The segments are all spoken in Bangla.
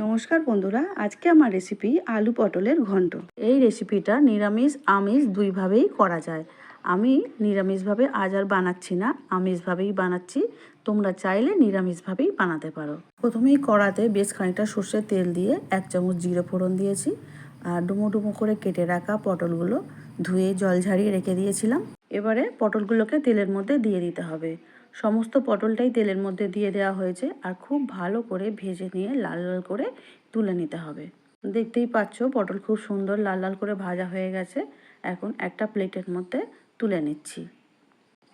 নমস্কার বন্ধুরা, আজকে আমার রেসিপি আলু পটলের ঘন্ট। এই রেসিপিটা নিরামিষ আমিষ দুইভাবেই করা যায়। আমি নিরামিষভাবে আজ আর বানাচ্ছি না, আমিষভাবেই বানাচ্ছি। তোমরা চাইলে নিরামিষভাবেই বানাতে পারো। প্রথমেই কড়াতে বেশ খানিকটা সর্ষের তেল দিয়ে 1 চামচ জিরে ফোড়ন দিয়েছি। আর ডুমো ডুমো করে কেটে রাখা পটলগুলো ধুয়ে জল ঝারিয়ে রেখে দিয়েছিলাম। এবারে পটলগুলোকে তেলের মধ্যে দিয়ে দিতে হবে। সমস্ত পটলটাই তেলের মধ্যে দিয়ে দেওয়া হয়েছে আর খুব ভালো করে ভেজে নিয়ে লাল লাল করে তুলে নিতে হবে। দেখতেই পাচ্ছ পটল খুব সুন্দর লাল লাল করে ভাজা হয়ে গেছে। এখন একটা প্লেটের মধ্যে তুলে নিচ্ছি।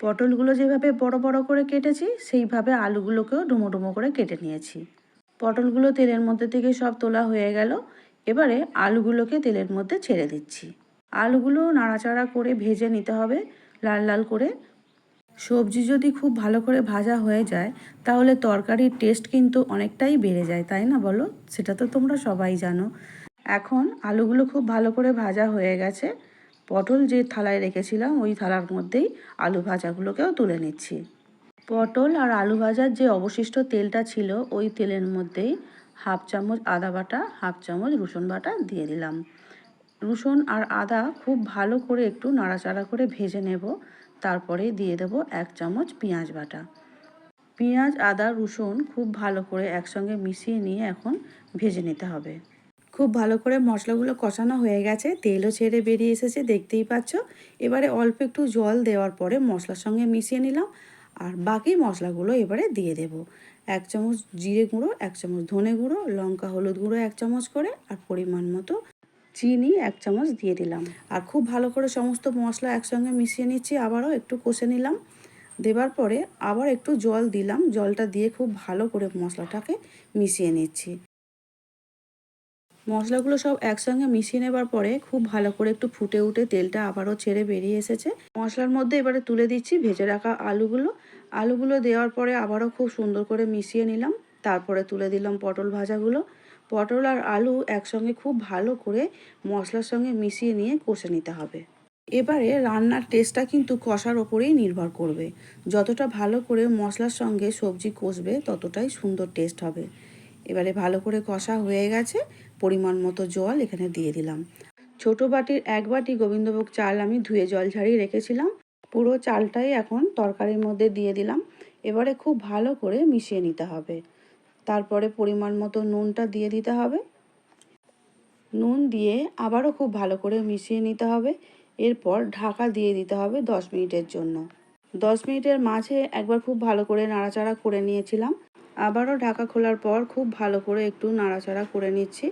পটলগুলো যেভাবে বড় বড় করে কেটেছি সেইভাবে আলুগুলোকেও ডুমো ডুমো করে কেটে নিয়েছি। পটলগুলো তেলের মধ্যে থেকে সব তোলা হয়ে গেল। এবারে আলুগুলোকে তেলের মধ্যে ছেড়ে দিচ্ছি। আলুগুলো নাড়াচাড়া করে ভেজে নিতে হবে লাল লাল করে। সবজি যদি খুব ভালো করে ভাজা হয়ে যায় তাহলে তরকারির টেস্ট কিন্তু অনেকটাই বেড়ে যায়, তাই না বলো? সেটা তো তোমরা সবাই জানো। এখন আলুগুলো খুব ভালো করে ভাজা হয়ে গেছে। পটল যে থালায় রেখেছিলাম ওই থালার মধ্যেই আলু ভাজাগুলোকেও তুলে নিচ্ছি। পটল আর আলু ভাজার যে অবশিষ্ট তেলটা ছিল ওই তেলের মধ্যেই 1/2 চামচ আদা বাটা, 1/2 চামচ রসুন বাটা দিয়ে দিলাম। রসুন আর আদা খুব ভালো করে একটু নাড়াচাড়া করে ভেজে নেব। তারপরে দিয়ে দেব 1 চামচ পেঁয়াজ বাটা। পেঁয়াজ আদা রসুন খুব ভালো করে একসঙ্গে মিশিয়ে নিয়ে এখন ভেজে নিতে হবে। খুব ভালো করে মশলাগুলো কষানো হয়ে গেছে, তেলও ছেড়ে বেরিয়ে এসেছে, দেখতেই পাচ্ছ। এবারে অল্প একটু জল দেওয়ার পরে মশলার সঙ্গে মিশিয়ে নিলাম আর বাকি মশলাগুলো এবারে দিয়ে দেব। 1 চামচ জিরে গুঁড়ো, 1 চামচ ধনে গুঁড়ো, লঙ্কা হলুদ গুঁড়ো 1 চামচ করে আর পরিমাণ মতো চিনি 1 চামচ দিয়ে দিলাম। আর খুব ভালো করে সমস্ত মশলা একসঙ্গে মিশিয়ে নিচ্ছি, আবারও একটু কষে নিলাম। দেবার পরে আবার একটু জল দিলাম, জলটা দিয়ে খুব ভালো করে মশলাটাকে মিশিয়ে নিচ্ছি। মশলাগুলো সব একসঙ্গে মিশিয়ে নেবার পরে খুব ভালো করে একটু ফুটে উঠে তেলটা আবারও ছেড়ে বেরিয়ে এসেছে। মশলার মধ্যে এবারে তুলে দিচ্ছি ভেজে রাখা আলুগুলো। আলুগুলো দেওয়ার পরে আবারও খুব সুন্দর করে মিশিয়ে নিলাম। তারপরে তুলে দিলাম পটল ভাজাগুলো। পটল আর আলু একসঙ্গে খুব ভালো করে মশলার সঙ্গে মিশিয়ে নিয়ে কষে নিতে হবে। এবারে রান্নার টেস্টটা কিন্তু কষার ওপরেই নির্ভর করবে। যতটা ভালো করে মশলার সঙ্গে সবজি কষবে ততটাই সুন্দর টেস্ট হবে। এবারে ভালো করে কষা হয়ে গেছে, পরিমাণ মতো জল এখানে দিয়ে দিলাম। ছোট বাটির 1 বাটি গোবিন্দভোগ চাল আমি ধুয়ে জল ঝারিয়ে রেখেছিলাম। পুরো চালটাই এখন তরকারির মধ্যে দিয়ে দিলাম। এবারে খুব ভালো করে মিশিয়ে নিতে হবে। তারপরে পরিমাণ মতো নুনটা দিয়ে দিতে হবে। নুন দিয়ে আবারও খুব ভালো করে মিশিয়ে নিতে হবে। এরপর ঢাকা দিয়ে দিতে হবে 10 মিনিটের জন্য। 10 মিনিটের মাঝে একবার খুব ভালো করে নাড়াচাড়া করে নিয়েছিলাম। আবারও ঢাকা খোলার পর খুব ভালো করে একটু নাড়াচাড়া করে নিচ্ছি।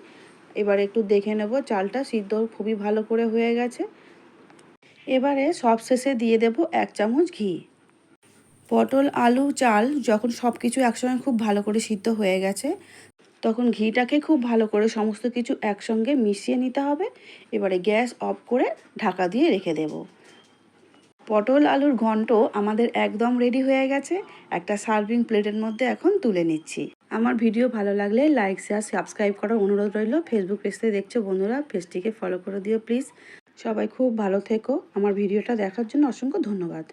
এবার একটু দেখে নেব চালটা সিদ্ধ খুবই ভালো করে হয়ে গেছে। এবারে সবশেষে দিয়ে দেব 1 চামচ ঘি। পটল আলু চাল যখন সব কিছু একসঙ্গে খুব ভালো করে সিদ্ধ হয়ে গেছে তখন ঘিটাকে খুব ভালো করে সমস্ত কিছু একসঙ্গে মিশিয়ে নিতে হবে। এবারে গ্যাস অফ করে ঢাকা দিয়ে রেখে দেব। পটল আলুর ঘন্ট আমাদের একদম রেডি হয়ে গেছে। একটা সার্ভিং প্লেটের মধ্যে এখন তুলে নিচ্ছি। আমার ভিডিও ভালো লাগলে লাইক শেয়ার সাবস্ক্রাইব করার অনুরোধ রইল। ফেসবুক পেজ থেকে দেখছো বন্ধুরা, পেজটিকে ফলো করে দিও প্লিজ। সবাই খুব ভালো থেকো। আমার ভিডিওটা দেখার জন্য অসংখ্য ধন্যবাদ।